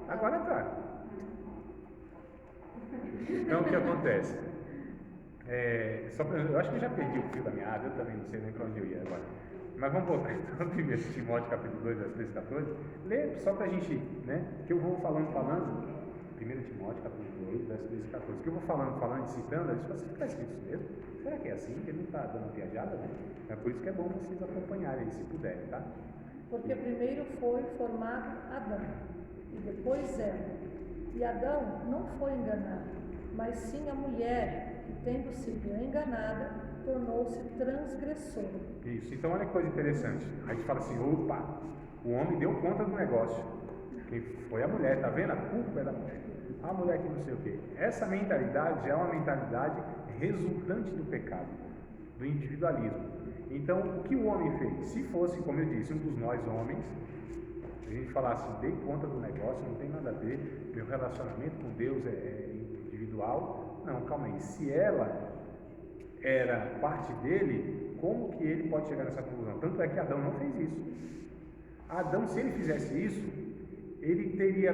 Agora tá. Então, o que acontece? Eu acho que eu já perdi o fio da meada, eu também não sei nem para onde eu ia agora. Mas vamos voltar então, 1 Timóteo capítulo 2, verso 13 e 14. Lê só para a gente, né? Que eu vou falando. 1 Timóteo capítulo 2, verso 13 e 14. Que eu vou falando e citando, eu disse, você está escrito isso mesmo? Será que é assim? Ele não está dando uma viajada, né? É por isso que é bom vocês acompanharem, se puderem, tá? Porque primeiro foi formado Adão, e depois Eva. E Adão não foi enganado, mas sim a mulher, que tendo sido enganada, tornou-se transgressora. Isso, então olha que coisa interessante. A gente fala assim, opa, o homem deu conta do negócio. Quem foi a mulher, tá vendo? A culpa é da mulher. A mulher que não sei o quê. Essa mentalidade é uma mentalidade resultante do pecado, do individualismo. Então, o que o homem fez? Se fosse, como eu disse, um dos nós homens, a gente falasse, dei conta do negócio, não tem nada a ver, meu relacionamento com Deus é individual. Não, calma aí. Se ela era parte dele, como que ele pode chegar nessa conclusão? Tanto é que Adão não fez isso. Adão, se ele fizesse isso, ele teria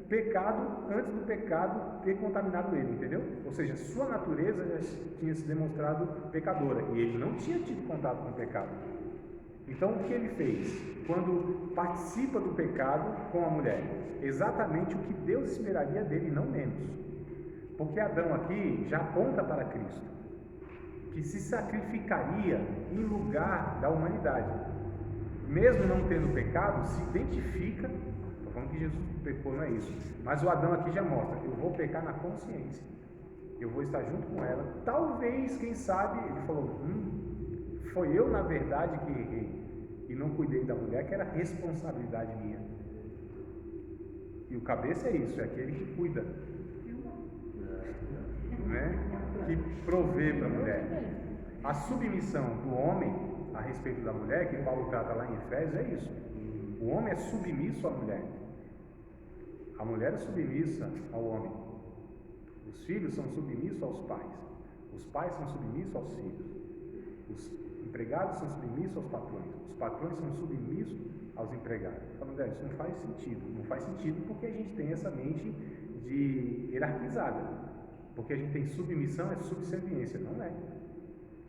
pecado antes do pecado ter contaminado ele, entendeu? Ou seja, sua natureza já tinha se demonstrado pecadora e ele não tinha tido contato com o pecado. Então, o que ele fez? Quando participa do pecado com a mulher, exatamente o que Deus esperaria dele, não menos. Porque Adão aqui já aponta para Cristo, que se sacrificaria em lugar da humanidade. Mesmo não tendo pecado, se identifica. Estou falando que Jesus pecou, não é isso. Mas o Adão aqui já mostra, eu vou pecar na consciência. Eu vou estar junto com ela. Talvez, quem sabe, ele falou, foi eu na verdade que errei e não cuidei da mulher, que era responsabilidade minha. E o cabeça é isso, é aquele que cuida, né? Que provê para a mulher. A submissão do homem a respeito da mulher, que Paulo trata lá em Efésios, é isso. O homem é submisso à mulher. A mulher é submissa ao homem. Os filhos são submissos aos pais. Os pais são submissos aos filhos. Os empregados são submissos aos patrões. Os patrões são submissos aos empregados. Falando, isso não faz sentido. Não faz sentido porque a gente tem essa mente de hierarquizada. Porque a gente tem submissão, é subserviência. Não é.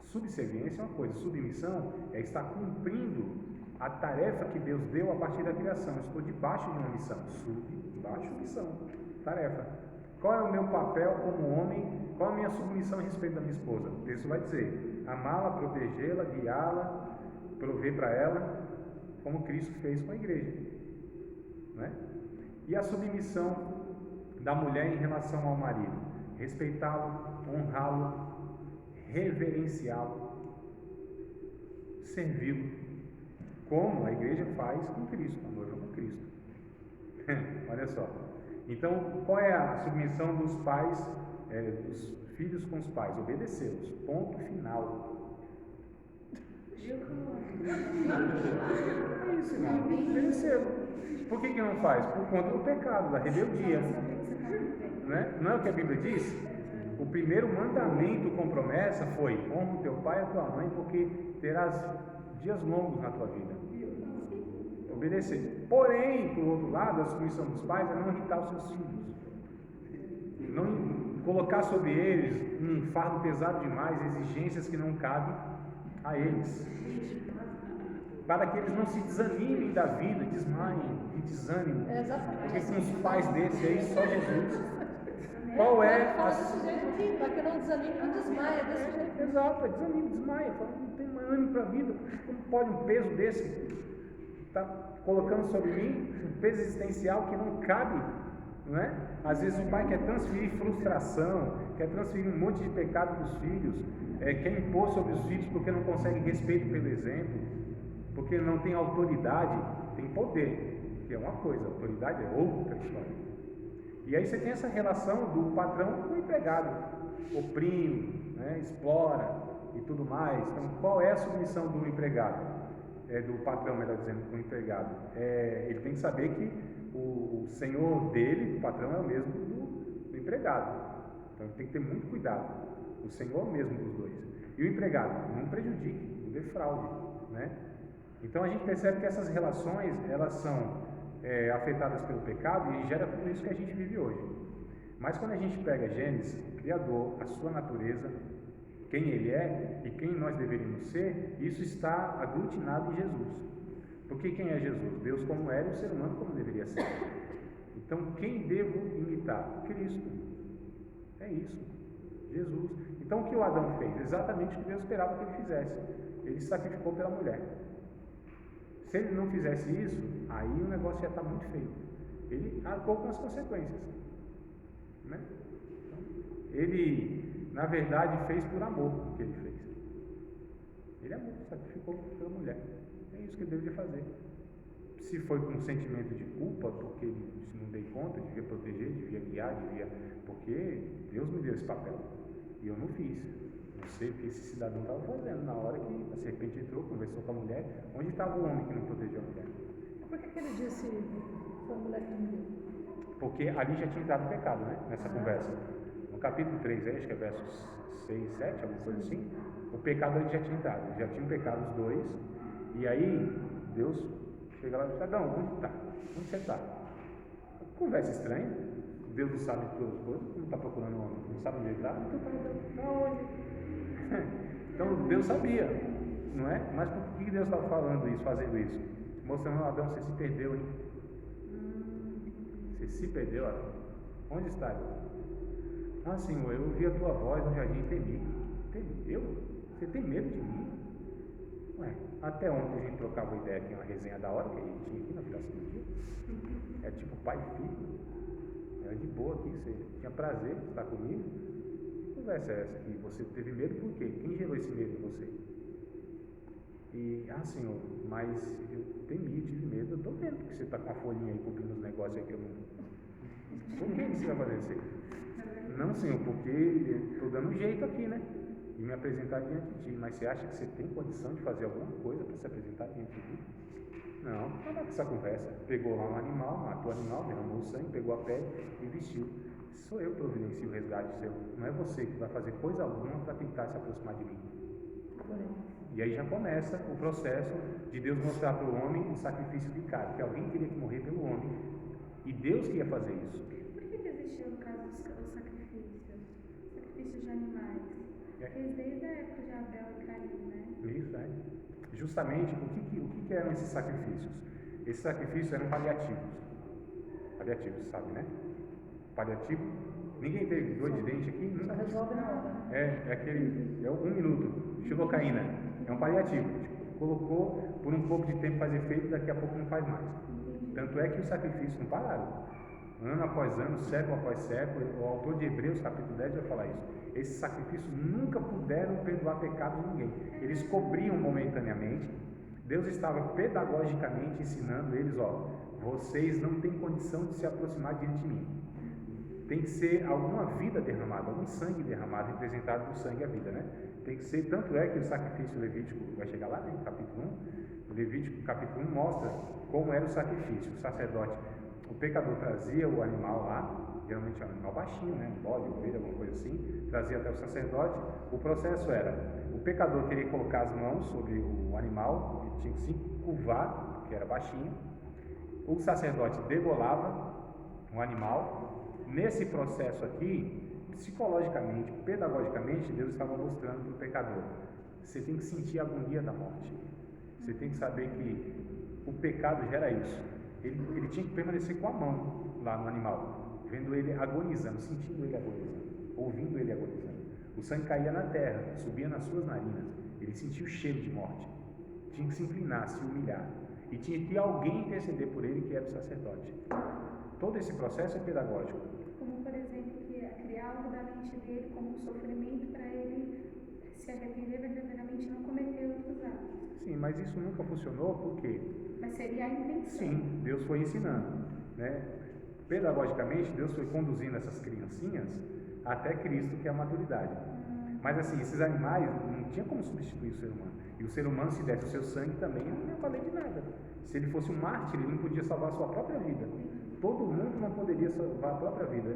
Subserviência é uma coisa. Submissão é estar cumprindo a tarefa que Deus deu a partir da criação. Eu estou debaixo de uma missão. Debaixo de missão. Tarefa. Qual é o meu papel como homem? Qual a minha submissão a respeito da minha esposa? O texto vai dizer, amá-la, protegê-la, guiá-la, prover para ela, como Cristo fez com a igreja, né? E a submissão da mulher em relação ao marido? Respeitá-lo, honrá-lo, reverenciá-lo, servi-lo, como a igreja faz com Cristo, a noiva com Cristo. Olha só. Então, qual é a submissão dos pais, dos filhos com os pais? Obedecê-los. Ponto final. É isso, irmão. Obedecê-los. Por que não faz? Por conta do pecado, da rebeldia. Né? Não é o que a Bíblia diz? O primeiro mandamento com promessa foi: honra o teu pai e a tua mãe, porque terás dias longos na tua vida. Obedecer. Porém, por outro lado, a submissão dos pais é não irritar os seus filhos, não colocar sobre eles um fardo pesado demais, exigências que não cabem a eles, para que eles não se desanimem da vida, desmaiem de desânimo, porque com os pais desses aí só Jesus. Qual é a... Para que não desanime, não desmaia desse jeito. Exato, desanime, desmaia, não tem mais ânimo para a vida. Como pode um peso desse está colocando sobre mim um peso existencial que não cabe, não é? Às vezes o pai quer transferir frustração, quer transferir um monte de pecado para os filhos, quer impor sobre os filhos porque não consegue respeito pelo exemplo, porque não tem autoridade, tem poder, que é uma coisa, autoridade é outra história. E aí você tem essa relação do patrão com o empregado, oprime, né, explora e tudo mais. Então, qual é a submissão do empregado? Do patrão, melhor dizendo, com o empregado? Ele tem que saber que o senhor dele, o patrão, é o mesmo do empregado. Então, ele tem que ter muito cuidado. O senhor é o mesmo dos dois. E o empregado, não prejudique, não defraude, né? Então, a gente percebe que essas relações, elas são afetadas pelo pecado e gera tudo isso que a gente vive hoje. Mas quando a gente pega Gênesis, o Criador, a sua natureza, quem Ele é e quem nós deveríamos ser, isso está aglutinado em Jesus. Porque quem é Jesus? Deus como era e o ser humano como deveria ser. Então, quem devo imitar? Cristo. É isso, Jesus. Então, o que o Adão fez? Exatamente o que Deus esperava que ele fizesse. Ele se sacrificou pela mulher. Se ele não fizesse isso, aí o negócio ia estar muito feio. Ele arcou com as consequências. Né? Então, ele, na verdade, fez por amor o que ele fez. Ele amou, sacrificou pela mulher. É isso que ele deveria fazer. Se foi com um sentimento de culpa, porque ele não dei conta, devia proteger, devia guiar, porque Deus me deu esse papel. E eu não fiz. Não sei o que esse cidadão estava fazendo na hora que a serpente entrou, conversou com a mulher. Onde estava o homem que não protegeu a mulher? Por que ele disse foi a mulher que me deu? Porque ali já tinha entrado o pecado, né? Nessa conversa. No capítulo 3, acho que é versos 6, 7, alguma coisa assim. O pecado ali já tinha entrado. Já tinham pecado os dois. E aí, Deus chega lá e diz: Adão, onde está? Onde você está? Conversa estranha. Deus não sabe de todas as coisas. Não está procurando um homem. Não sabe onde ele está. Então está onde? Então Deus sabia, não é? Mas por que Deus estava falando isso, fazendo isso? Mostrando: Adão, você se perdeu, hein? Você se perdeu, Adão? Onde está, Adão? Ah, Senhor, eu ouvi a tua voz no jardim e temi. Eu? Você tem medo de mim? Ué, até ontem a gente trocava ideia aqui, uma resenha da hora que a gente tinha aqui na Praça do Dia. É tipo pai e filho. Era de boa aqui, você tinha prazer de estar comigo. Que conversa é essa aqui? Você teve medo por quê? Quem gerou esse medo em você? E, Senhor, mas eu temi, eu tive medo. Eu estou vendo que você está com a folhinha aí cobrindo os negócios aí que eu não. Por que você vai fazer isso? Não, Senhor, porque estou dando um jeito aqui, né? De me apresentar diante de ti. Mas você acha que você tem condição de fazer alguma coisa para se apresentar diante de ti? Não, não dá com essa conversa. Pegou lá um animal, matou o animal, derramou o sangue, pegou a pele e vestiu. Sou eu que providencio o resgate seu. Não é você que vai fazer coisa alguma para tentar se aproximar de mim. E aí já começa o processo de Deus mostrar para o homem um sacrifício vicário, que alguém teria que morrer pelo homem. E Deus que ia fazer isso. Por que existiu, no caso, os sacrifícios? Sacrifícios de animais? Desde a época de Abel e Caim, né? Isso, é. Justamente, o que eram esses sacrifícios? Esses sacrifícios eram paliativos. Paliativos, sabe, né? Paliativo. Ninguém teve dor de dente aqui? Só resolve na hora. É aquele. É 1 minuto. Xilocaína. É um paliativo. Colocou por um pouco de tempo faz efeito, daqui a pouco não faz mais. Tanto é que os sacrifícios não pararam. Ano após ano, século após século, o autor de Hebreus, capítulo 10, vai falar isso. Esses sacrifícios nunca puderam perdoar pecado de ninguém. Eles cobriam momentaneamente. Deus estava pedagogicamente ensinando eles: vocês não têm condição de se aproximar diante de mim. Tem que ser alguma vida derramada, algum sangue derramado, representado por sangue a vida, né? Tem que ser, tanto é que o sacrifício levítico, vai chegar lá, né, capítulo 1, o Levítico capítulo 1 mostra como era o sacrifício. O sacerdote, o pecador trazia o animal lá, geralmente é um animal baixinho, né, um bode, ovelha, alguma coisa assim, trazia até o sacerdote. O processo era: o pecador teria que colocar as mãos sobre o animal, ele tinha que se curvar, porque era baixinho. O sacerdote degolava o animal. Nesse processo aqui, psicologicamente, pedagogicamente, Deus estava mostrando para o pecador: você tem que sentir a agonia da morte. Você tem que saber que o pecado gera isso. Ele tinha que permanecer com a mão lá no animal, vendo ele agonizando, sentindo ele agonizando, ouvindo ele agonizando. O sangue caía na terra, subia nas suas narinas. Ele sentia o cheiro de morte. Tinha que se inclinar, se humilhar. E tinha que alguém interceder por ele, que era o sacerdote. Todo esse processo é pedagógico. Como, por exemplo, criar algo da mente dele como um sofrimento para ele se arrepender verdadeiramente e não cometer outros atos. Sim, mas isso nunca funcionou, por quê? Mas seria a intenção. Sim, Deus foi ensinando, né? Pedagogicamente, Deus foi conduzindo essas criancinhas até Cristo, que é a maturidade. Mas assim, esses animais não tinha como substituir o ser humano. E o ser humano, se desse o seu sangue também, ele não ia valer de nada. Se ele fosse um mártir, ele não podia salvar a sua própria vida. Todo mundo não poderia salvar a própria vida.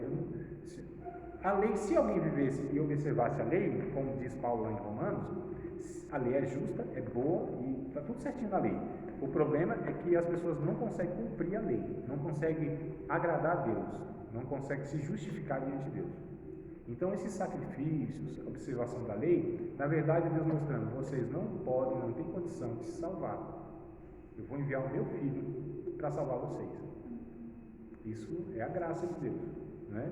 A lei, se alguém vivesse e observasse a lei, como diz Paulo lá em Romanos, a lei é justa, é boa e está tudo certinho na lei. O problema é que as pessoas não conseguem cumprir a lei, não conseguem agradar a Deus, não conseguem se justificar diante de Deus. Então, esses sacrifícios, a observação da lei, na verdade, é Deus mostrando: vocês não podem, não têm condição de se salvar. Eu vou enviar o meu filho para salvar vocês. Isso é a graça de Deus, né?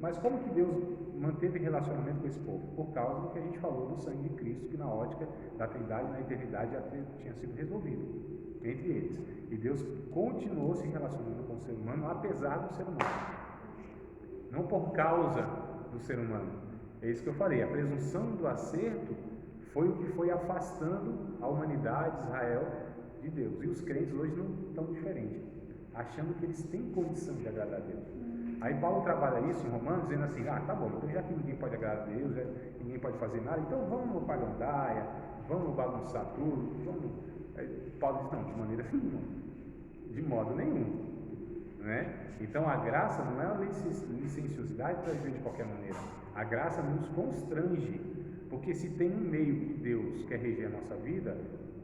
Mas como que Deus manteve relacionamento com esse povo? Por causa do que a gente falou do sangue de Cristo, que na ótica da Trindade, na eternidade, já tinha sido resolvido entre eles. E Deus continuou se relacionando com o ser humano, apesar do ser humano. Não por causa do ser humano. É isso que eu falei. A presunção do acerto foi o que foi afastando a humanidade, Israel, de Deus. E os crentes hoje não estão diferentes, achando que eles têm condição de agradar a Deus. Aí Paulo trabalha isso em Romanos, dizendo assim: tá bom, então já que ninguém pode agradar a Deus, ninguém pode fazer nada, então vamos pagandaia, vamos bagunçar tudo, vamos... Aí Paulo diz: não, de maneira nenhuma, de modo nenhum, né? Então a graça não é uma licenciosidade para viver de qualquer maneira. A graça nos constrange, porque se tem um meio que Deus quer reger a nossa vida,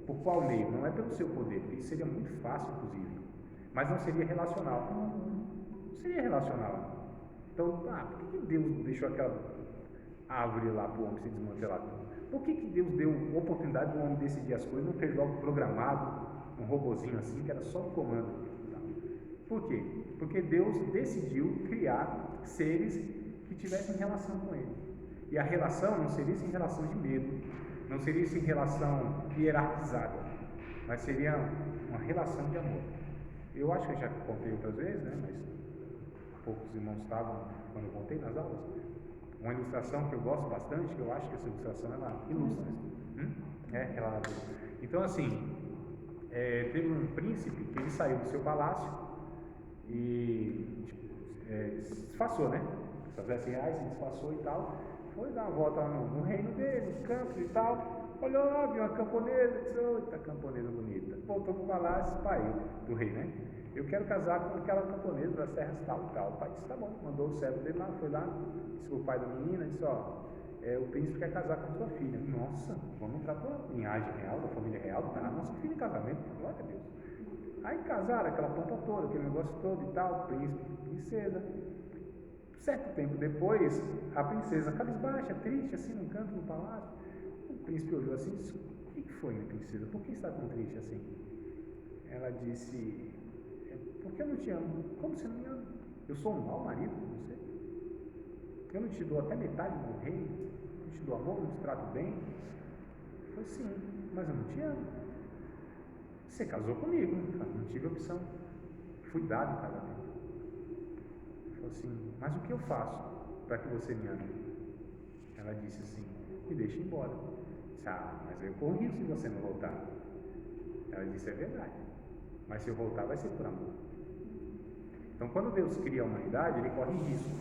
por qual meio? Não é pelo seu poder, porque isso seria muito fácil, inclusive, mas não seria relacional. Não seria relacional. Então, por que Deus deixou aquela árvore lá para o homem se desmantelar? Por que Deus deu oportunidade do homem decidir as coisas, não fez logo programado um robozinho assim, que era só um comando? Por quê? Porque Deus decidiu criar seres que tivessem relação com Ele. E a relação não seria em relação de medo, não seria em relação hierarquizada, mas seria uma relação de amor. Eu acho que eu já contei outras vezes, né? Mas poucos irmãos estavam quando eu contei nas aulas. Uma ilustração que eu gosto bastante, que eu acho que essa ilustração ela ilustra. Ela... Então, assim, teve um príncipe que ele saiu do seu palácio e se disfarçou, né? Essas vestes reais se disfarçou e tal. Foi dar uma volta lá no reino dele, nos campos e tal. Olhou lá, viu uma camponesa, disse: eita, camponesa bonita. Voltou para o palácio, pai do rei, né? Eu quero casar com aquela camponesa das terras tal e tal. O pai disse: tá bom. Mandou o servo dele lá, foi lá, disse o pai da menina, disse: o príncipe quer casar com a tua filha. Nossa, vamos entrar com a linhagem real, da família real, tá a nossa filha em casamento, glória a Deus. Aí casaram, aquela pompa toda, aquele negócio todo e tal, príncipe, princesa. Certo tempo depois, a princesa cabisbaixa, triste, assim, num canto do palácio. O príncipe olhou assim e disse: o que foi, minha princesa? Por que está tão triste assim? Ela disse: porque eu não te amo. Como você não me ama? Eu sou um mau marido com você? Eu não te dou até metade do reino? Não te dou amor, não te trato bem? Eu falei: sim, mas eu não te amo. Você casou comigo, não tive opção. Fui dado em casamento. Ele falou assim: mas o que eu faço para que você me ame? Ela disse assim: me deixe embora. Eu disse: mas eu corro risco se você não voltar. Ela disse: é verdade, mas se eu voltar vai ser por amor. Então, quando Deus cria a humanidade, Ele corre risco,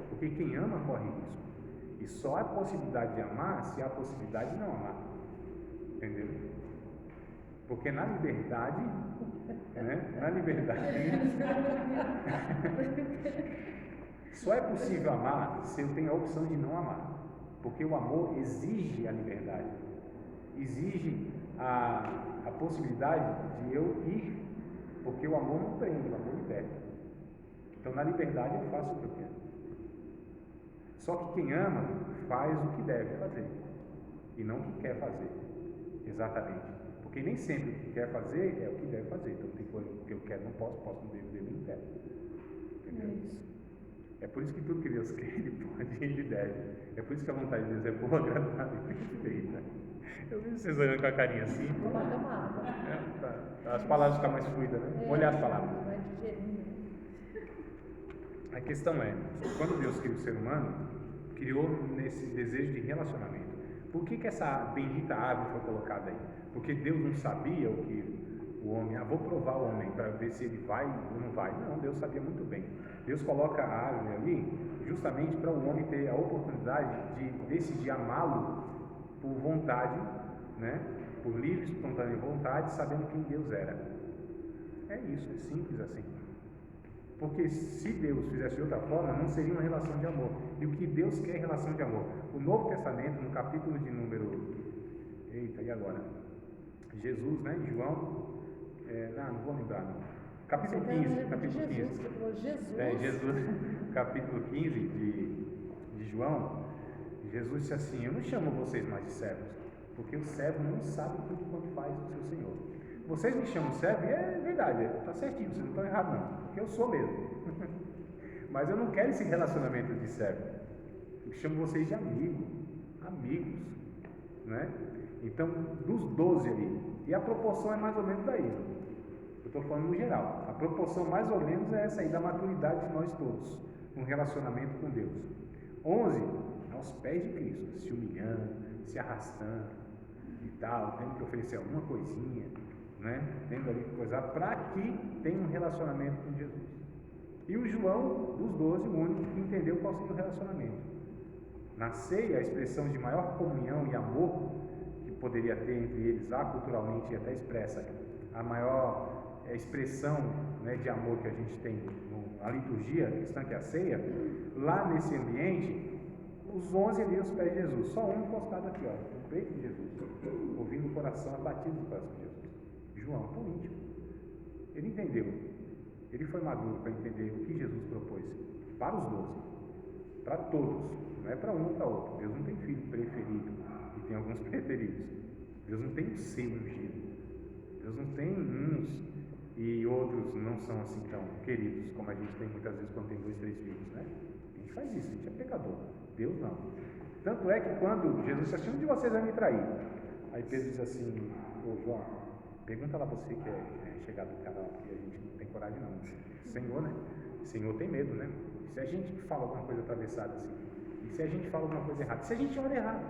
porque quem ama corre risco. E só há possibilidade de amar se há a possibilidade de não amar. Entendeu? Porque na liberdade, né? Na liberdade, só é possível amar se eu tenho a opção de não amar. Porque o amor exige a liberdade, exige a possibilidade de eu ir, porque o amor não prende, o amor liberta. Então, na liberdade, eu faço o que eu quero. Só que quem ama faz o que deve fazer e não o que quer fazer, exatamente. Porque nem sempre o que quer fazer é o que deve fazer. Então, tem coisa que eu quero, não posso, não devo, não quero. Entendeu? É por isso que tudo que Deus quer, Ele pode e Ele deve. É por isso que a vontade de Deus é boa, agradável e perfeita. Eu vi vocês olhando com a carinha assim. As palavras ficam mais fluidas, né? Olhar as palavras. A questão é, quando Deus criou o ser humano, criou nesse desejo de relacionamento. Por que essa bendita árvore foi colocada aí? Porque Deus não sabia o que o homem... vou provar o homem para ver se ele vai ou não vai. Não, Deus sabia muito bem. Deus coloca a árvore ali justamente para o homem ter a oportunidade de decidir amá-lo por vontade, né? Por livre, espontânea vontade, sabendo quem Deus era. É isso, é simples assim. Porque se Deus fizesse de outra forma, não seria uma relação de amor. E o que Deus quer é relação de amor. O Novo Testamento, no capítulo de número... Eita, e agora? Jesus, né? Em João, não vou lembrar não. Capítulo Você tem 15, um exemplo de capítulo 15. Jesus, que falou Jesus. Jesus, capítulo 15 de João, Jesus disse assim: eu não chamo vocês mais de servos, porque o servo não sabe tudo quanto faz o seu Senhor. Vocês me chamam servo, e é verdade, está certinho, vocês não estão errados não, porque eu sou mesmo. Mas eu não quero esse relacionamento de servo. Eu chamo vocês de amigos, né? Então, dos 12 ali, e a proporção é mais ou menos daí. Eu estou falando no geral. A proporção mais ou menos é essa aí, da maturidade de nós todos, no relacionamento com Deus. 11, aos pés de Cristo, se humilhando, se arrastando e tal, tendo que oferecer alguma coisinha, né? Tendo ali que coisar, para que tenha um relacionamento com Jesus. E o João, dos 12, o único que entendeu qual seria o relacionamento. Na ceia, a expressão de maior comunhão e amor que poderia ter entre eles, culturalmente e até expressa, a maior expressão, né, de amor que a gente tem na liturgia cristã, que é a ceia, lá nesse ambiente, os 11 ali aos pés de Jesus, só um encostado aqui, ó, no peito de Jesus, ouvindo o coração, a batida do coração de Jesus. João, tão íntimo. Ele entendeu. Ele foi maduro para entender o que Jesus propôs para os 12, para todos, não é para um ou para outro. Deus não tem filho preferido e tem alguns preteridos. Deus não tem um ser ungido. Deus não tem uns e outros não são assim tão queridos como a gente tem muitas vezes quando tem 2, 3 filhos, né? A gente faz isso, a gente é pecador. Deus não. Tanto é que quando Jesus disse assim: um de vocês vai me trair. Aí Pedro diz assim: ô João, pergunta lá você que é chegado do canal, porque a gente não tem coragem não. Senhor, né? Senhor tem medo, né? E se a gente fala alguma coisa atravessada assim? E se a gente fala alguma coisa errada? Se a gente olha errado?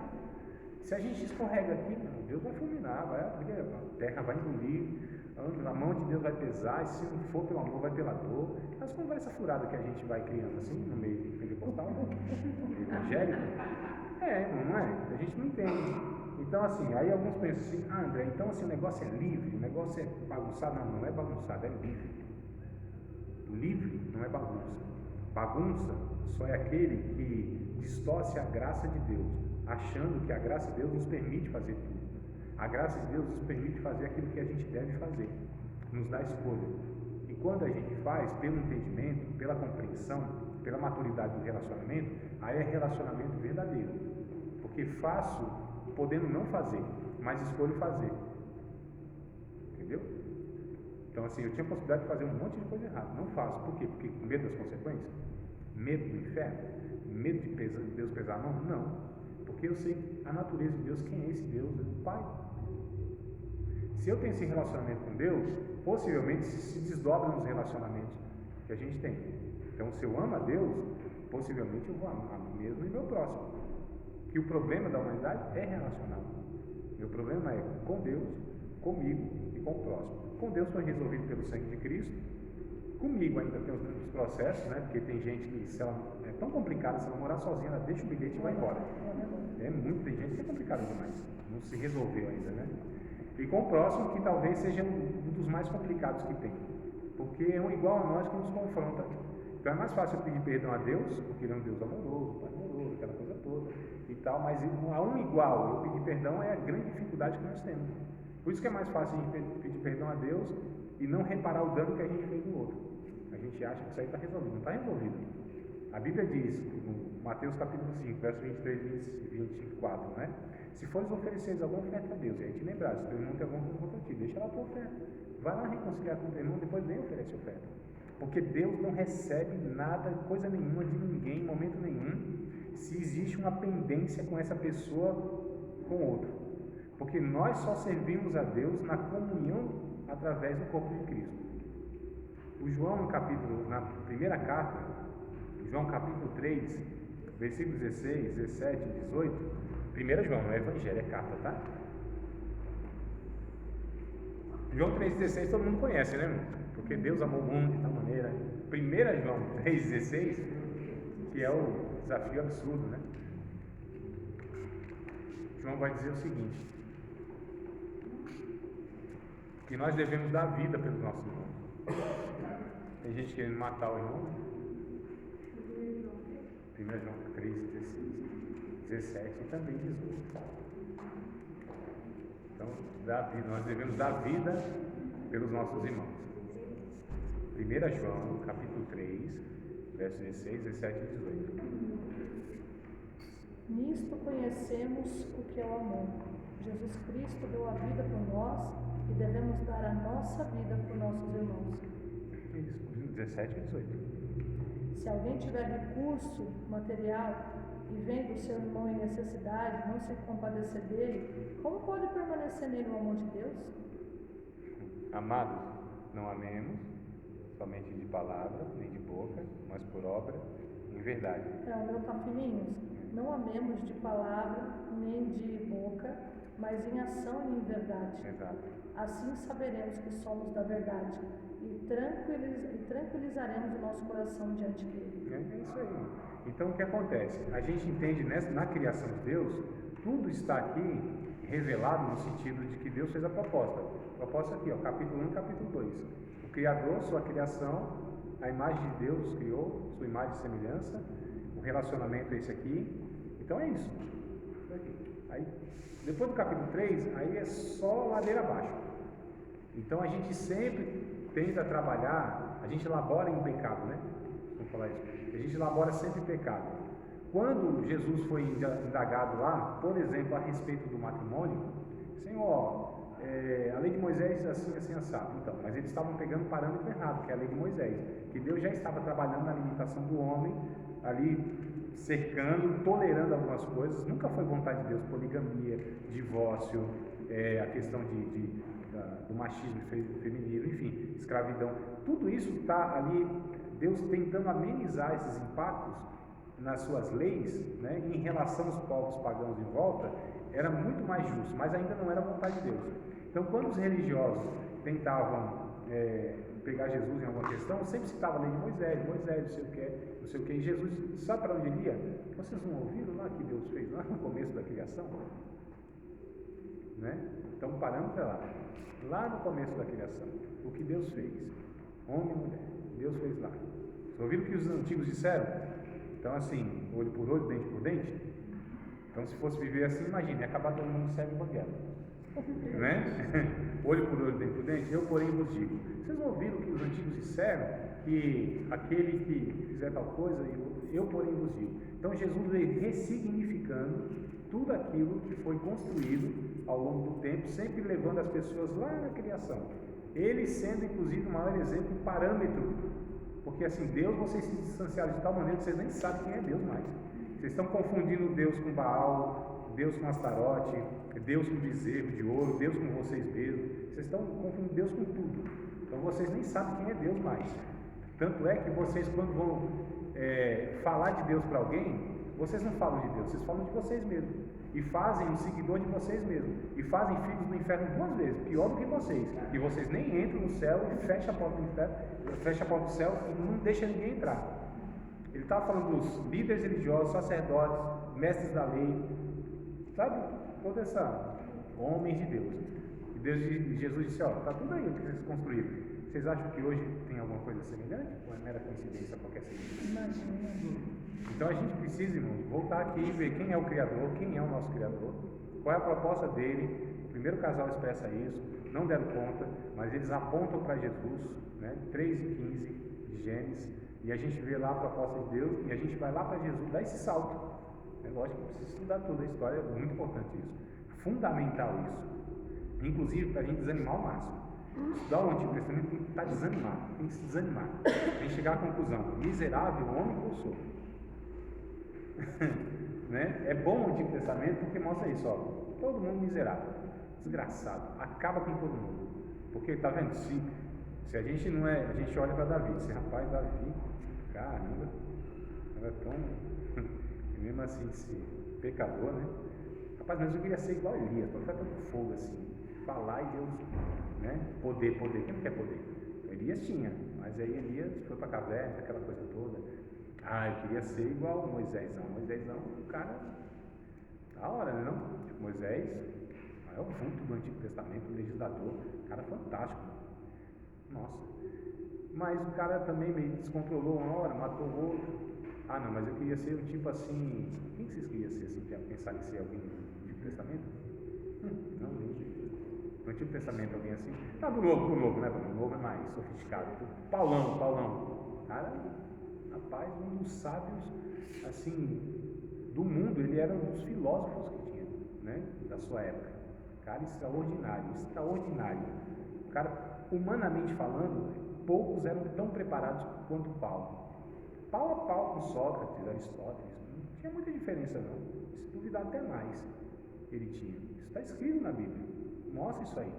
Se a gente escorrega aqui, Deus vai fulminar, a terra vai engolir, a mão de Deus vai pesar, e se não for pelo amor, vai pela dor. As conversas furadas que a gente vai criando assim, no meio pentecostal, evangélico, não é? A gente não entende. Então, assim, aí alguns pensam assim: André, então assim, o negócio é livre, o negócio é bagunçado. Não, não é bagunçado, é livre. Livre não é bagunça. Bagunça só é aquele que distorce a graça de Deus, achando que a graça de Deus nos permite fazer tudo. A graça de Deus nos permite fazer aquilo que a gente deve fazer, nos dá escolha. E quando a gente faz, pelo entendimento, pela compreensão, pela maturidade do relacionamento, aí é relacionamento verdadeiro. Porque faço podendo não fazer, mas escolho fazer. Entendeu? Então, assim, eu tinha a possibilidade de fazer um monte de coisa errada, não faço. Por quê? Porque com medo das consequências? Medo do inferno? Medo de Deus pesar a mão? Não. Porque eu sei a natureza de Deus, quem é esse Deus? É o Pai. Se eu tenho esse relacionamento com Deus, possivelmente se desdobra nos relacionamentos que a gente tem. Então, se eu amo a Deus, possivelmente eu vou amar a mim mesmo e meu próximo. Que o problema da humanidade é relacional. Meu problema é com Deus, comigo e com o próximo. Com Deus foi resolvido pelo sangue de Cristo. Comigo ainda tem os processos, né? Porque tem gente que, se ela é tão complicada, se ela morar sozinha, ela deixa o bilhete e vai embora. Tem gente que é complicada demais. Não se resolveu ainda, né? E com o próximo, que talvez seja um dos mais complicados que tem. Porque é um igual a nós que nos confronta. Então é mais fácil eu pedir perdão a Deus, porque ele é um Deus amoroso, Pai amoroso, aquela coisa toda e tal, mas a um igual, eu pedir perdão é a grande dificuldade que nós temos. Por isso que é mais fácil a gente pedir perdão a Deus e não reparar o dano que a gente fez no outro. A gente acha que isso aí está resolvido, não está resolvido. A Bíblia diz, no Mateus capítulo 5, verso 23 e 24, né? Se fores oferecer alguma oferta a Deus, e aí te lembrar, se teu irmão tem alguma coisa contra ti, deixa lá a tua oferta. Vai lá reconciliar com o teu irmão, depois vem oferecer oferta. Porque Deus não recebe nada, coisa nenhuma de ninguém, em momento nenhum, se existe uma pendência com essa pessoa com o outro. Porque nós só servimos a Deus na comunhão através do corpo de Cristo. O João, na primeira carta, João capítulo 3, versículos 16, 17 e 18, 1 João, não é Evangelho, é carta, tá? João 3,16 todo mundo conhece, né, irmão? Porque Deus amou o mundo de tal maneira. 1 João 3,16, que é o desafio absurdo, né? João vai dizer o seguinte: que nós devemos dar vida pelos nossos irmãos. Tem gente querendo matar o irmão, né? 1 João 3,16, 17 e também 18. Então, nós devemos dar vida pelos nossos irmãos. 1 João, capítulo 3, versos 16, 17 e 18. Nisto conhecemos o que é o amor. Jesus Cristo deu a vida por nós e devemos dar a nossa vida por nossos irmãos. Isso, 17 e 18. Se alguém tiver recurso material e vendo o seu irmão em necessidade, não se compadecer dele, como pode permanecer nele o amor de Deus? Amados, não amemos somente de palavra, nem de boca, mas por obra, em verdade. O meu tá fininhos. Não amemos de palavra, nem de boca, mas em ação e em verdade. Exato. Assim saberemos que somos da verdade e tranquilizaremos o nosso coração diante dele. É isso aí. Então o que acontece? A gente entende na criação de Deus, tudo está aqui revelado no sentido de que Deus fez a proposta. A proposta aqui, ó, capítulo 1 e capítulo 2. O Criador, sua criação, a imagem de Deus criou, sua imagem e semelhança, o relacionamento é esse aqui. Então é isso. Aí, depois do capítulo 3, aí é só ladeira abaixo. Então a gente sempre tenta trabalhar, a gente labora em pecado, né? Vamos falar isso. A gente labora sempre em pecado. Quando Jesus foi indagado lá, por exemplo, a respeito do matrimônio, Senhor, a lei de Moisés assim, assim, assado. Então, mas eles estavam pegando o parâmetro errado, que é a lei de Moisés, que Deus já estava trabalhando na limitação do homem, ali cercando, tolerando algumas coisas. Nunca foi vontade de Deus, poligamia, divórcio, a questão do machismo feminino, enfim, escravidão. Tudo isso está ali, Deus tentando amenizar esses impactos nas suas leis, né, em relação aos povos pagãos em volta, era muito mais justo, mas ainda não era vontade de Deus. Então, quando os religiosos tentavam pegar Jesus em alguma questão, sempre citava a lei de Moisés, não sei o que, e Jesus, sabe para onde ele ia? Vocês não ouviram lá que Deus fez lá no começo da criação? Né? Então, o parâmetro é lá no começo da criação, o que Deus fez, homem e mulher, Deus fez lá. Vocês ouviram o que os antigos disseram? Então, assim, olho por olho, dente por dente. Então, se fosse viver assim, imagine, ia acabar todo mundo cego e banguela. Né? Olho por olho, dente por dente, eu porém vos digo. Vocês não ouviram o que os antigos disseram? Que aquele que fizer tal coisa, eu porém vos digo. Então, Jesus veio ressignificando tudo aquilo que foi construído ao longo do tempo, sempre levando as pessoas lá na criação. Ele sendo, inclusive, o maior exemplo, um parâmetro. Porque assim, Deus, vocês se distanciaram de tal maneira que vocês nem sabem quem é Deus mais. Vocês estão confundindo Deus com Baal, Deus com Astarote, Deus com bezerro de ouro, Deus com vocês mesmos. Vocês estão confundindo Deus com tudo. Então vocês nem sabem quem é Deus mais. Tanto é que vocês, quando vão falar de Deus para alguém, vocês não falam de Deus, vocês falam de vocês mesmos. E fazem um seguidor de vocês mesmos. E fazem filhos do inferno 2 vezes, pior do que vocês. E vocês nem entram no céu e fecham a porta do inferno, fecha a porta do céu e não deixa ninguém entrar. Ele estava falando dos líderes religiosos, sacerdotes, mestres da lei, sabe? Toda essa homens de Deus. E Jesus disse, ó, está tudo aí o que vocês construíram. Vocês acham que hoje tem alguma coisa semelhante? Ou é mera coincidência qualquer semelhança? Imagina. Então a gente precisa, irmão, voltar aqui e ver quem é o Criador, quem é o nosso Criador, qual é a proposta dele. O primeiro casal expressa isso, não deram conta, mas eles apontam para Jesus, né? 3 e 15 de Gênesis, e a gente vê lá a proposta de Deus, e a gente vai lá para Jesus, dá esse salto. É lógico que precisa estudar toda a história, é muito importante isso, fundamental isso, inclusive para a gente desanimar ao máximo. Estudar o Antigo Testamento tem que estar desanimado, tem que se desanimar, tem que chegar à conclusão, miserável homem que eu sou. Né? É bom o Antigo Testamento porque mostra isso, ó, todo mundo miserável, desgraçado, acaba com todo mundo, porque tá vendo, se a gente não é, a gente olha para Davi, esse rapaz Davi, caramba, era tão, mesmo assim, esse pecador, né? Rapaz, mas eu queria ser igual a Elias, para ficar todo fogo assim, falar e Deus, né? Poder, quem não quer poder? Então, Elias tinha, mas aí Elias foi para a caverna, aquela coisa toda. Eu queria ser igual Moisésão. Moisésão, o cara, da hora, né? Não? Tipo, Moisés, o maior vulto do Antigo Testamento, o legislador, cara fantástico. Nossa. Mas o cara também meio descontrolou uma hora, matou o outro. Não, mas eu queria ser um tipo assim. Quem que vocês queriam ser assim? Pensar em ser alguém do Antigo Testamento? Não, nem. No Antigo Testamento, alguém assim. Tá do Novo, né? O Novo é mais sofisticado. Paulão. Cara, rapaz, um dos sábios, assim, do mundo. Ele era um dos filósofos que tinha, né? Da sua época. Cara, extraordinário. O cara, humanamente falando, poucos eram tão preparados quanto Paulo. Pau a pau com Sócrates, Aristóteles. Não tinha muita diferença, não. Se duvidar, até mais ele tinha. Isso está escrito na Bíblia. Mostra isso aí.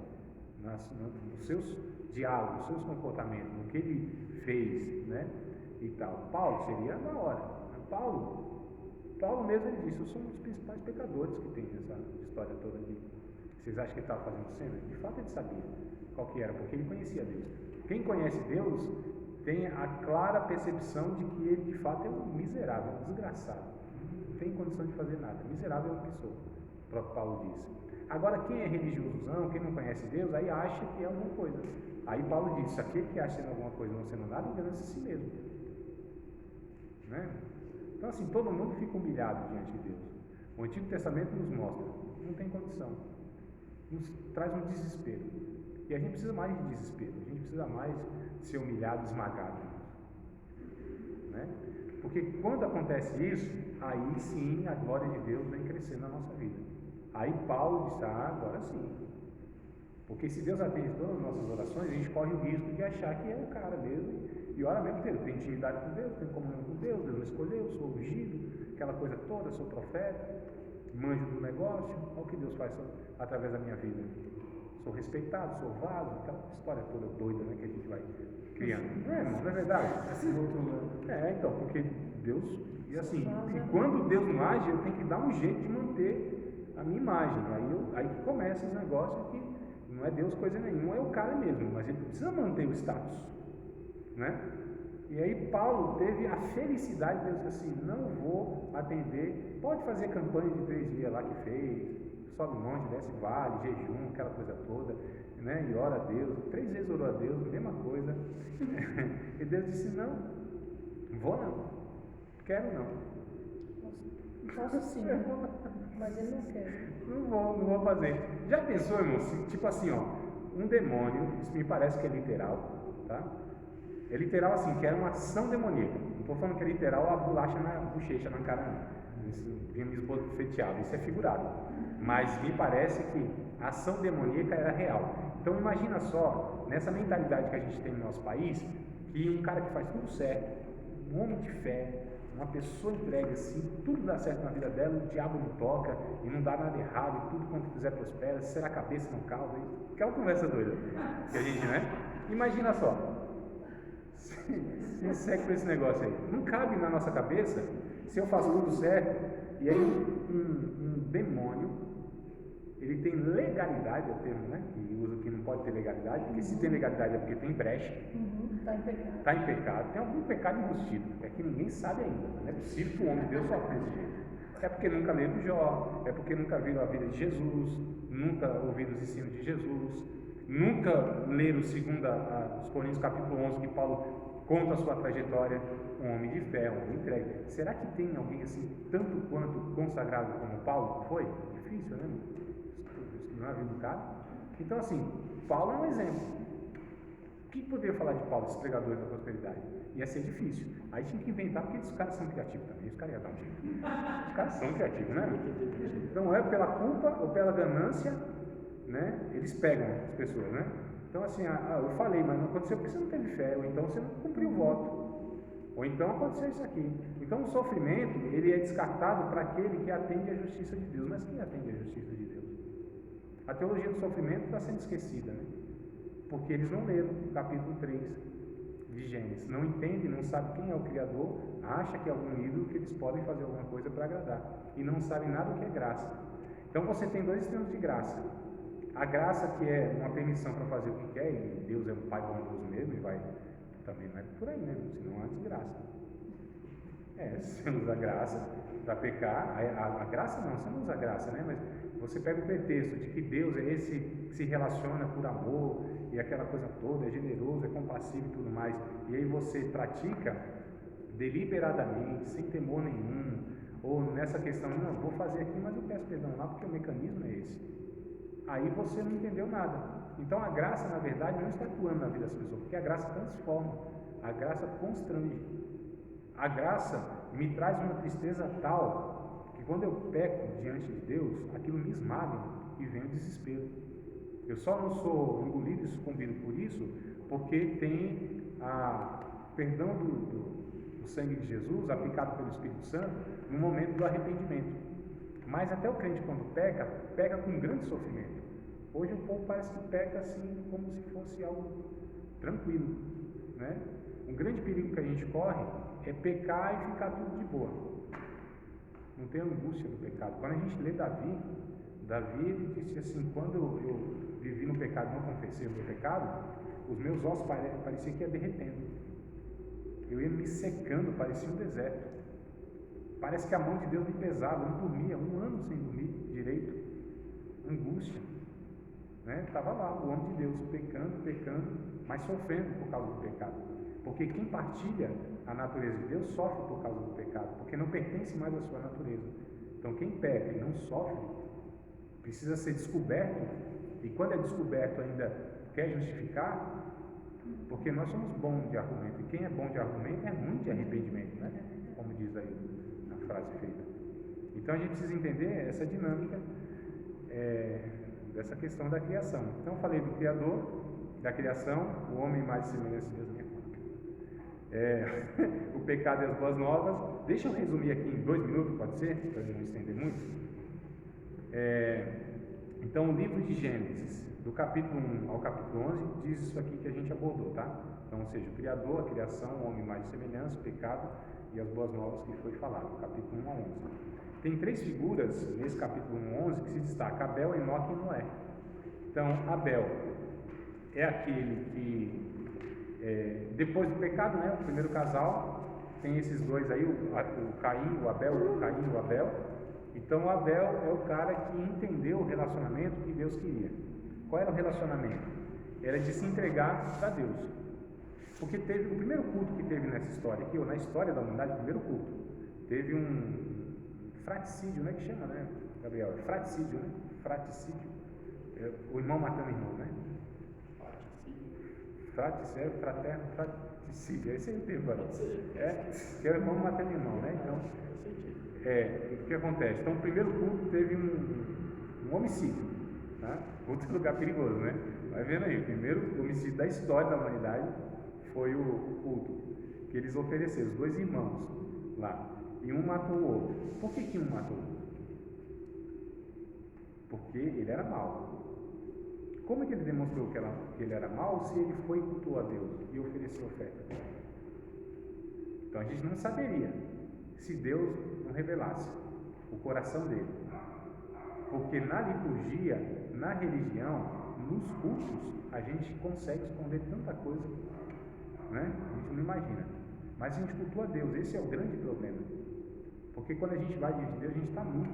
Nos seus diálogos, nos seus comportamentos, no que ele fez, né? E tal. Paulo seria da hora. Paulo mesmo ele disse: eu sou um dos principais pecadores que tem nessa história toda aqui. Vocês acham que ele estava fazendo cena? De fato ele sabia qual que era, porque ele conhecia Deus. Quem conhece Deus tem a clara percepção de que ele de fato é um miserável, um desgraçado. Não tem condição de fazer nada. Miserável é o que sou. O próprio Paulo disse. Agora, quem é religiosão, quem não conhece Deus, aí acha que é alguma coisa. Aí Paulo disse: aquele que acha sendo alguma coisa não sendo nada, engana-se a si mesmo. Né? Então, assim, todo mundo fica humilhado diante de Deus. O Antigo Testamento nos mostra: não tem condição. Nos traz um desespero. E a gente precisa mais de desespero. A gente precisa mais de ser humilhado, esmagado. Né? Porque quando acontece isso, aí sim a glória de Deus vem crescendo na nossa vida. Aí Paulo disse: agora sim. Porque se Deus atende todas as nossas orações, a gente corre o risco de achar que é o cara mesmo. E ora mesmo Deus, tem intimidade com Deus, tem comunhão com Deus, Deus me escolheu, sou ungido, aquela coisa toda, sou profeta, manjo do negócio. Olha o que Deus faz através da minha vida. Sou respeitado, sou vaso, aquela história toda doida, né, que a gente vai criando. Não é, irmão, não é verdade? Então, porque Deus, e assim, e quando Deus não age, eu tenho que dar um jeito de manter a minha imagem. Aí que começa os negócios que não é Deus coisa nenhuma, é o cara mesmo, mas ele precisa manter o status, né? E aí Paulo teve a felicidade de Deus assim: não vou atender, pode fazer campanha de 3 dias lá que fez, sobe um monte, desce vale, jejum, aquela coisa toda, né? E ora a Deus, 3 vezes orou a Deus, mesma coisa. E Deus disse: não, vou não, quero não. Posso sim, mas ele não quer. Não vou fazer. Já pensou, irmão? Tipo assim, ó, um demônio, isso me parece que é literal, tá? É literal assim, que era uma ação demoníaca. Não estou falando que é literal a bolacha na bochecha, na cara, não. Isso vinha me esbofeteado, isso é figurado. Mas me parece que a ação demoníaca era real. Então imagina só, nessa mentalidade que a gente tem no nosso país, que um cara que faz tudo certo, um homem de fé, uma pessoa entregue assim, tudo dá certo na vida dela, o diabo não toca, e não dá nada errado, e tudo quanto fizer prospera, será a cabeça não causa, aquela conversa doida que a gente, né? Imagina só, se segue com esse negócio aí, não cabe na nossa cabeça, se eu faço tudo certo, e aí um demônio, ele tem legalidade, é o termo, né? Que usa que não pode ter legalidade, porque se tem legalidade é porque tem brecha. Está em pecado. Está em pecado. Tem algum pecado embutido, é que ninguém sabe ainda. Não é possível que o homem de Deus sofra desse jeito. É porque nunca leram Jó, é porque nunca viram a vida de Jesus, nunca ouviram os ensinos de Jesus, nunca leram os Coríntios capítulo 11, que Paulo conta a sua trajetória, um homem de fé, um homem entregue. Será que tem alguém assim, tanto quanto consagrado como Paulo foi? Difícil, né? Não é a vida do cara. Então, assim, Paulo é um exemplo. O que poderia falar de Paulo, os pregadores da prosperidade? Ia ser difícil. Aí tinha que inventar, porque os caras são criativos também. Os caras iam dar um jeito. Os caras são criativos, né? Então, é pela culpa ou pela ganância, né? Eles pegam as pessoas, né? Então, assim, eu falei, mas não aconteceu porque você não teve fé, ou então você não cumpriu o voto, ou então aconteceu isso aqui. Então, o sofrimento, ele é descartado para aquele que atende à justiça de Deus. Mas quem atende à justiça de Deus? A teologia do sofrimento está sendo esquecida, né? Porque eles não leram o capítulo 3 de Gênesis, não entendem, não sabem quem é o Criador, acha que é algum ídolo que eles podem fazer alguma coisa para agradar, e não sabem nada do que é graça. Então você tem 2 extremos de graça: a graça, que é uma permissão para fazer o que quer, e Deus é um Pai bondoso mesmo, e vai também, não é por aí, né? Senão há desgraça. Você usa a graça para pecar, a graça não, você não usa a graça, né? Mas você pega o pretexto de que Deus é esse que se relaciona por amor e aquela coisa toda, é generoso, é compassivo e tudo mais, e aí você pratica deliberadamente, sem temor nenhum, ou nessa questão, não, vou fazer aqui, mas eu peço perdão lá porque o mecanismo é esse. aí você não entendeu nada. Então a graça, na verdade, não está atuando na vida das pessoas, porque a graça transforma, a graça constrange. A graça me traz uma tristeza tal que quando eu peco diante de Deus, aquilo me esmaga e vem o desespero. Eu só não sou engolido e sucumbido por isso porque tem a perdão do sangue de Jesus aplicado pelo Espírito Santo no momento do arrependimento. Mas até o crente, quando peca, peca com grande sofrimento. Hoje o povo parece que peca assim como se fosse algo tranquilo, né? Um grande perigo que a gente corre é pecar e ficar tudo de boa. Não tem angústia do pecado. Quando a gente lê Davi ele disse assim: quando eu vivi no pecado e não confessei o meu pecado, os meus ossos pareciam que ia derretendo. Eu ia me secando, parecia um deserto. Parece que a mão de Deus me pesava, eu não dormia, 1 ano sem dormir direito. Angústia. Né? Estava lá, o homem de Deus, pecando, mas sofrendo por causa do pecado. Porque quem partilha a natureza de Deus sofre por causa do pecado, porque não pertence mais à sua natureza. Então quem peca e não sofre, precisa ser descoberto, e quando é descoberto ainda quer justificar, porque nós somos bons de argumento, e quem é bom de argumento é ruim de arrependimento, né? Como diz aí a frase feita. Então a gente precisa entender essa dinâmica dessa questão da criação. Então eu falei do Criador, da criação, o homem mais semelhante a Deus. O pecado e as boas novas. Deixa eu resumir aqui em 2 minutos, pode ser? Para não estender muito. Então o livro de Gênesis, do capítulo 1 ao capítulo 11, diz isso aqui que a gente abordou, tá? Então, ou seja, o Criador, a criação, o homem mais semelhança, o pecado e as boas novas que foi falado, do capítulo 1 a 11. Tem 3 figuras nesse capítulo 1 a 11 que se destacam: Abel, Enoque e Noé. Então, Abel é aquele que, depois do pecado, né, o primeiro casal, tem esses dois aí, o Caim, o Abel, o Caim e o Abel. Então, o Abel é o cara que entendeu o relacionamento que Deus queria. Qual era o relacionamento? Era de se entregar para Deus. Porque teve o primeiro culto que teve nessa história aqui, ou na história da humanidade, o primeiro culto, teve um fraticídio, né, que chama, né, Gabriel? É fraticídio, né? Fraticídio. O irmão matando o irmão, né? Fraticídio, fraterno, fraticídio. Esse é o termo, que é o irmão matando o irmão, né? Então, o que acontece? Então, o primeiro culto teve um homicídio, tá? Outro lugar perigoso, né? Vai vendo aí, o primeiro homicídio da história da humanidade foi o culto que eles ofereceram, os 2 irmãos lá, e um matou o outro. Por que um matou? Porque ele era mau. Como é que ele demonstrou que ele era mau se ele foi e cultuou a Deus e ofereceu oferta? Então a gente não saberia se Deus não revelasse o coração dele. Porque na liturgia, na religião, nos cultos, a gente consegue esconder tanta coisa, né? A gente não imagina. Mas a gente cultua a Deus, esse é o grande problema. Porque quando a gente vai diante de Deus, a gente está nu.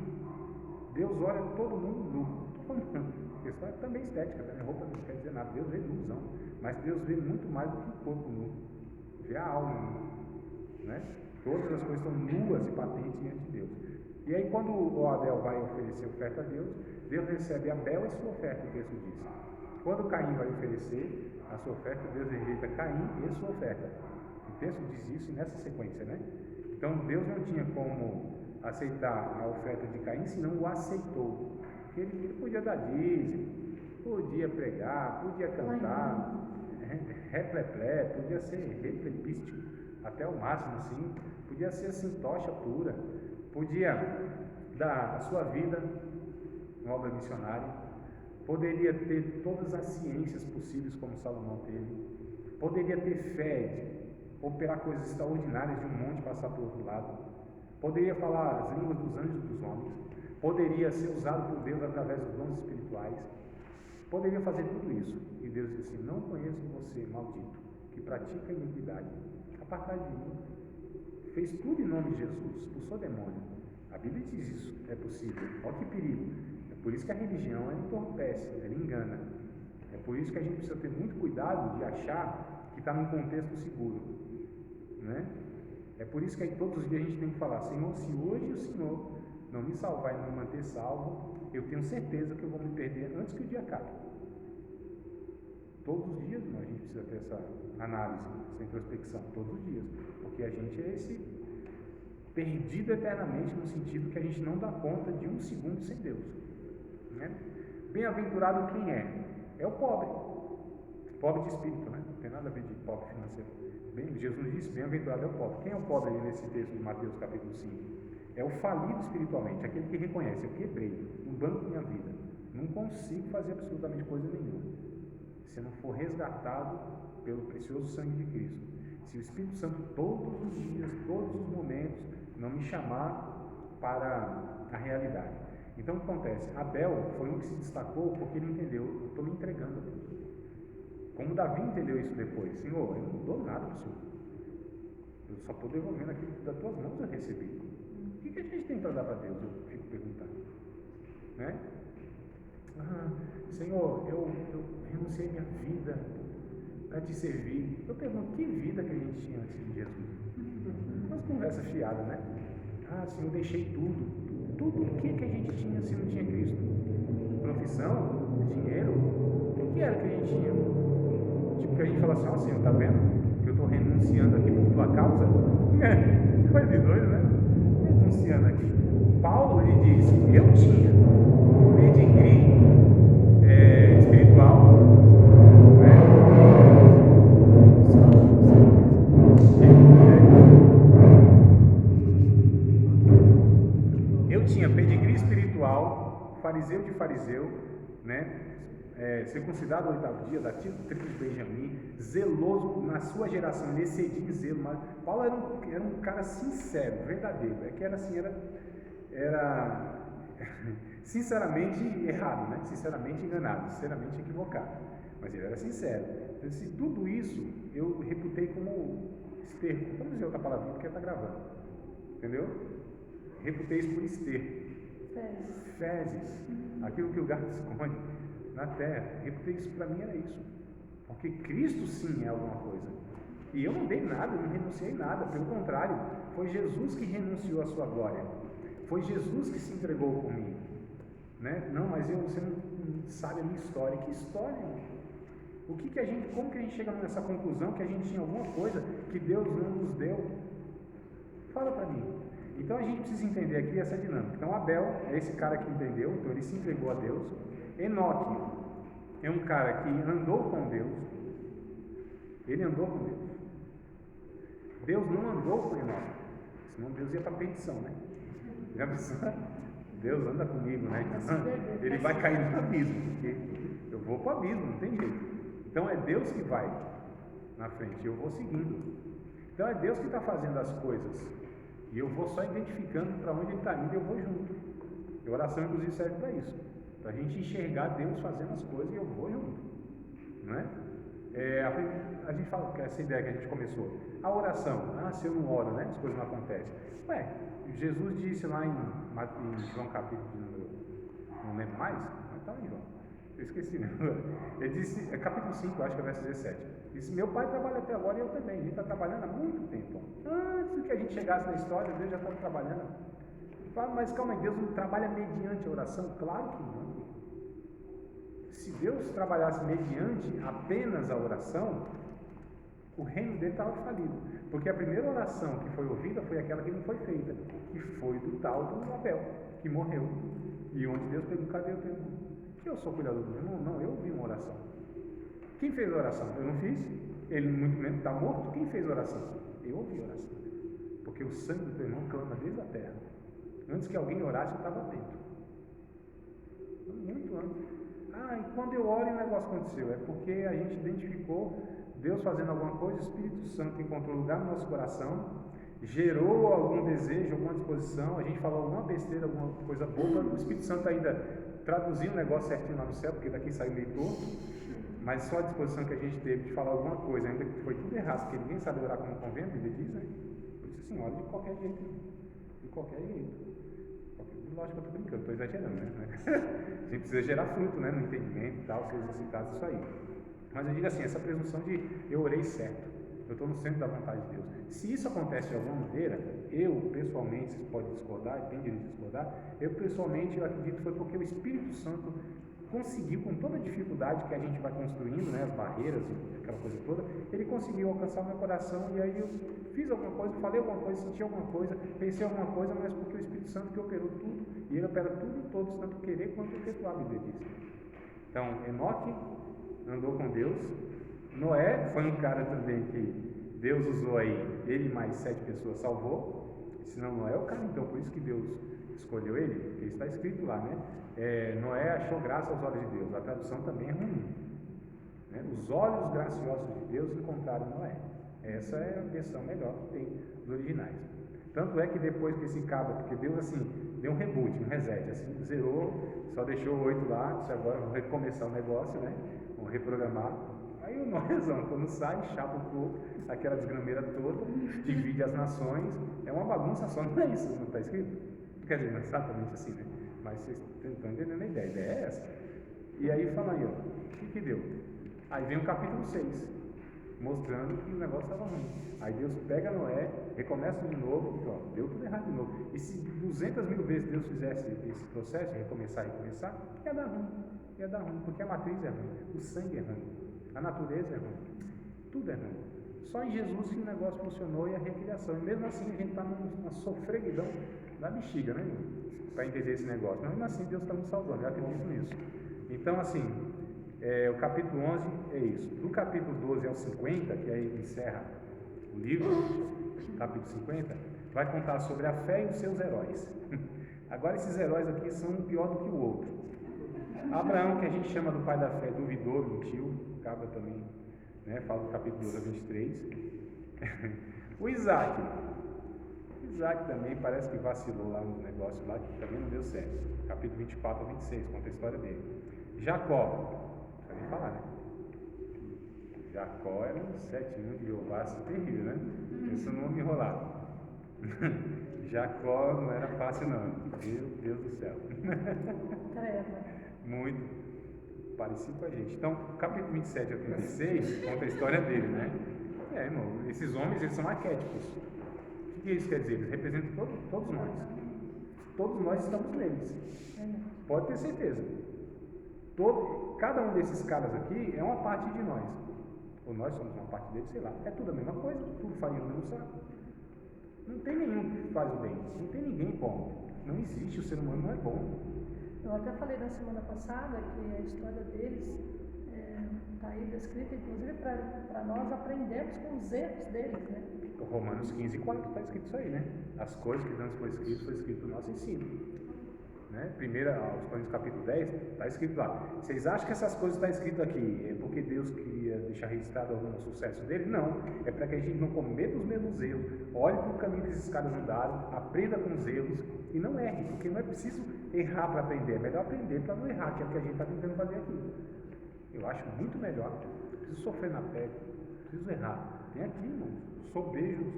Deus olha todo mundo nu. A questão é também estética, também roupa não quer dizer nada. Deus vê nuzão, mas Deus vê muito mais do que o corpo nu. Vê a alma nu, né? Todas as coisas estão nuas e patentes diante de Deus. E aí quando o Abel vai oferecer oferta a Deus, Deus recebe Abel e sua oferta, o texto diz. Quando Caim vai oferecer a sua oferta, Deus rejeita Caim e a sua oferta. O texto diz isso nessa sequência, né? Então Deus não tinha como aceitar a oferta de Caim, senão o aceitou. Porque ele podia dar dízimo, podia pregar, podia cantar, repleplé, podia ser replepístico até o máximo, assim, podia ser assim, tocha pura, podia dar a sua vida em obra missionária, poderia ter todas as ciências possíveis como Salomão teve, poderia ter fé de operar coisas extraordinárias de um monte passar para o outro lado, poderia falar as línguas dos anjos e dos homens, poderia ser usado por Deus através dos dons espirituais, poderia fazer tudo isso. E Deus disse assim: não conheço você, maldito, que pratica iniquidade, apartai de mim. Fez tudo em nome de Jesus, expulsou demônio. A Bíblia diz isso, é possível. Olha que perigo. É por isso que a religião ela entorpece, ela engana. É por isso que a gente precisa ter muito cuidado de achar que está num contexto seguro, né? É por isso que aí todos os dias a gente tem que falar: Senhor, se hoje o Senhor não me salvar e não me manter salvo, eu tenho certeza que eu vou me perder antes que o dia acabe. Todos os dias a gente precisa ter essa análise, essa introspecção, todos os dias, porque a gente é esse perdido eternamente, no sentido que a gente não dá conta de um segundo sem Deus, né? Bem-aventurado quem é? É o pobre de espírito, né? Não tem nada a ver de pobre financeiro. Jesus disse, bem-aventurado é o pobre. Quem é o pobre aí nesse texto de Mateus capítulo 5? É o falido espiritualmente, aquele que reconhece, eu quebrei no banco da minha vida, não consigo fazer absolutamente coisa nenhuma, se não for resgatado pelo precioso sangue de Cristo. Se o Espírito Santo todos os dias, todos os momentos, não me chamar para a realidade. Então o que acontece? Abel foi um que se destacou porque ele entendeu, eu estou me entregando a Deus. Como Davi entendeu isso depois, Senhor, eu não dou nada para o Senhor, eu só estou devolvendo aquilo que das tuas mãos eu recebi. O que a gente tem para dar para Deus? Eu fico perguntando, né? Senhor, eu renunciei minha vida para te servir. Eu pergunto, que vida que a gente tinha antes de Jesus? Umas conversas fiadas, né? Senhor, eu deixei tudo. Tudo o que a gente tinha se não tinha Cristo? Profissão? Dinheiro? O que era que a gente tinha? Tipo que a gente fala assim, Senhor, tá vendo? Que eu estou renunciando aqui por tua causa? Coisa de doido, né? Renunciando aqui. Paulo, ele diz, eu tinha pedigree espiritual, né? Eu tinha pedigree espiritual, fariseu de fariseu, né? Circuncidado ao 8º dia, da tribo de Benjamim, zeloso na sua geração, ele excedia em zelo, mas Paulo era um cara sincero, verdadeiro, que era assim, era sinceramente errado, né? Sinceramente enganado, sinceramente equivocado, mas ele era sincero. Então, se tudo isso eu reputei como esterco, vamos dizer outra palavrinha porque está gravando, entendeu? Reputei isso por esterco, fezes, aquilo que o gato esconde na terra. Reputei isso, para mim era isso, porque Cristo sim é alguma coisa, e eu não dei nada, eu não renunciei nada, pelo contrário, foi Jesus que renunciou à sua glória, foi Jesus que se entregou por mim, né? Não, mas você não sabe a minha história. Que história? Como que a gente chega nessa conclusão que a gente tinha alguma coisa que Deus não nos deu? Fala para mim. Então a gente precisa entender aqui essa dinâmica. Então Abel é esse cara que entendeu, então ele se entregou a Deus. Enoque é um cara que andou com Deus, ele andou com Deus. Deus não andou com Enoque, senão Deus ia para a perdição, né? Já pensou? Deus anda comigo, né? Ele vai cair no abismo, porque eu vou para o abismo, não tem jeito. Então é Deus que vai na frente, eu vou seguindo. Então é Deus que está fazendo as coisas, e eu vou só identificando para onde Ele está indo e eu vou junto. E a oração, inclusive, serve para isso, para a gente enxergar Deus fazendo as coisas e eu vou junto, não é? A gente fala que essa ideia que a gente começou, a oração, se eu não oro, né, as coisas não acontecem. Jesus disse lá em João capítulo, não lembro mais, mas está em João, eu esqueci, né? Ele disse, capítulo 5, acho que é verso 17, disse, meu pai trabalha até agora e eu também, a gente está trabalhando há muito tempo, antes que a gente chegasse na história, Deus já estava trabalhando. Fala, mas calma aí, Deus não trabalha mediante a oração? Claro que não. Se Deus trabalhasse mediante apenas a oração, o reino dele estava falido, porque a primeira oração que foi ouvida foi aquela que não foi feita, que foi do tal do Abel, que morreu, e onde Deus perguntou, cadê o teu irmão? Que eu sou cuidador do meu irmão? Não, eu ouvi uma oração. Quem fez a oração? Eu não fiz, ele muito menos está morto. Quem fez a oração? Eu ouvi a oração, porque o sangue do teu irmão clama desde a terra, antes que alguém orasse eu estava atento, muito antes. E quando eu oro e o negócio aconteceu, é porque a gente identificou Deus fazendo alguma coisa, o Espírito Santo encontrou lugar no nosso coração, gerou algum desejo, alguma disposição, a gente falou alguma besteira, alguma coisa boba, o Espírito Santo ainda traduziu o negócio certinho lá no céu, porque daqui saiu meio torto, mas só a disposição que a gente teve de falar alguma coisa, ainda que foi tudo errado, porque ninguém sabe orar como convém, a Bíblia diz, né? Eu disse assim, ora de qualquer jeito, de qualquer jeito. Lógico que eu estou brincando, estou exagerando, né? A gente precisa gerar fruto, né? No entendimento e tal, ser exercitado isso aí. Mas eu digo assim, essa presunção de eu orei certo, eu estou no centro da vontade de Deus. Se isso acontece de alguma maneira, eu pessoalmente, vocês podem discordar, tem direito de discordar, eu pessoalmente eu acredito que foi porque o Espírito Santo conseguiu, com toda a dificuldade que a gente vai construindo, né, as barreiras, aquela coisa toda, ele conseguiu alcançar o meu coração, e aí eu fiz alguma coisa, falei alguma coisa, senti alguma coisa, pensei alguma coisa, mas porque o Espírito Santo que operou tudo, e ele opera tudo em todos, tanto querer quanto efetuar, a Bíblia diz. Então, Enoque andou com Deus, Noé foi um cara também que Deus usou aí, ele mais 7 pessoas salvou, senão Noé é o cara, então por isso que Deus escolheu ele, porque está escrito lá, né? Noé achou graça aos olhos de Deus, a tradução também é ruim, né? Os olhos graciosos de Deus encontraram Noé. Essa é a versão melhor que tem dos originais. Tanto é que depois que esse cabra, porque Deus assim, deu um reboot, um reset, assim, zerou, só deixou 8 lá, disse agora vamos recomeçar o negócio, né? Vamos reprogramar. Aí o Noézão, quando sai, chapa o povo, aquela desgrameira toda, divide as nações, é uma bagunça só, não é isso, não está escrito? Quer dizer, não é exatamente assim, né? Mas vocês estão entendendo a ideia é essa. E aí fala aí, ó, o que deu? Aí vem o capítulo 6, mostrando que o negócio estava ruim. Aí Deus pega Noé, recomeça de novo, e ó, deu tudo errado de novo. E se 200.000 vezes Deus fizesse esse processo de recomeçar, ia dar ruim, porque a matriz é ruim, o sangue é ruim, a natureza é ruim, tudo é ruim. Só em Jesus que o negócio funcionou e a recriação. E mesmo assim a gente está numa sofreguidão da bexiga, né, para entender esse negócio. Mas mesmo assim Deus está nos salvando, eu acredito nisso. Então, assim, o capítulo 11 é isso. Do capítulo 12 ao 50, que aí encerra o livro, capítulo 50, vai contar sobre a fé e os seus heróis. Agora esses heróis aqui são um pior do que o outro. Abraão, que a gente chama do pai da fé, duvidou, mentiu, acaba também, né, fala do capítulo 12 a 23. O Isaac também parece que vacilou lá nos negócios lá, que também não deu certo. Capítulo 24 a 26, conta a história dele. Jacó, não precisa nem falar, né? Jacó era um 7 anos de Jeová, assim, terrível, né? Isso não me enrolar. Jacó não era fácil, não. Meu Deus do céu. Muito parecido com a gente. Então, capítulo 27 a 36 conta a história dele, né? Irmão, esses homens, eles são arquétipos. O que isso quer dizer? Eles representam todos nós. Todos nós estamos neles. Pode ter certeza. Cada um desses caras aqui é uma parte de nós. Ou nós somos uma parte deles, sei lá. É tudo a mesma coisa, tudo farinha no mesmo saco. Não tem nenhum que faz o bem. Não tem ninguém bom. Não existe, o ser humano não é bom. Eu até falei na semana passada que a história deles está aí descrita, inclusive, para nós aprendermos com os erros deles, né? Romanos 15:4 está escrito isso aí, né? As coisas que antes foi escrito no nosso ensino. Né? Aos Coríntios capítulo 10, está escrito lá. Vocês acham que essas coisas estão escritas aqui é porque Deus queria deixar registrado algum sucesso dele? Não, é para que a gente não cometa os mesmos erros. Olhe para o caminho que esses caras andaram, aprenda com os erros e não erre, porque não é preciso errar para aprender, é melhor aprender para não errar, que é o que a gente está tentando fazer aqui. Eu acho muito melhor. Preciso sofrer na pele, preciso errar. Tem aqui, irmão, sobejos,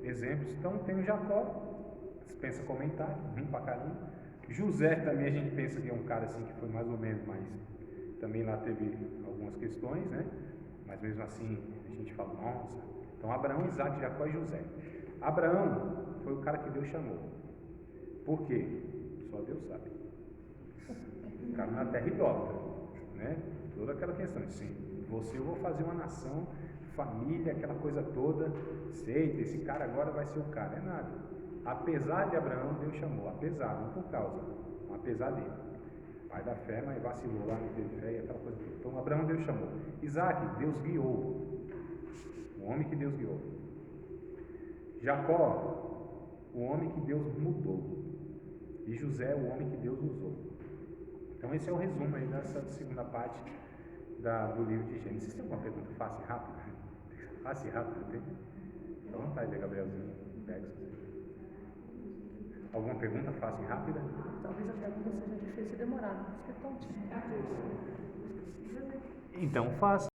exemplos. Então tem o Jacó, dispensa comentário, ruim pra caramba. José também a gente pensa que é um cara assim que foi mais ou menos, mas também lá teve algumas questões, né? Mas mesmo assim a gente fala, nossa. Então Abraão, Isaac, Jacó e José. Abraão foi o cara que Deus chamou. Por quê? Só Deus sabe. O cara na terra idólatra, né? Toda aquela questão, assim, eu vou fazer uma nação, família, aquela coisa toda, aceita, esse cara agora vai ser o cara, é nada. Apesar de Abraão, Deus chamou, apesar, não por causa, apesar dele. Pai da fé, mas vacilou lá, não teve fé e aquela coisa toda. Então Abraão, Deus chamou. Isaac, Deus guiou, o homem que Deus guiou. Jacó, o homem que Deus mudou. E José, o homem que Deus usou. Então esse é o resumo aí dessa segunda parte do livro de Gênesis. Vocês têm alguma pergunta fácil e rápida? Fácil e rápida, tem? Fica à vontade, Gabrielzinho. Alguma pergunta fácil e rápida? Talvez a pergunta seja difícil e demorada, por isso que é tontinho. Então faça.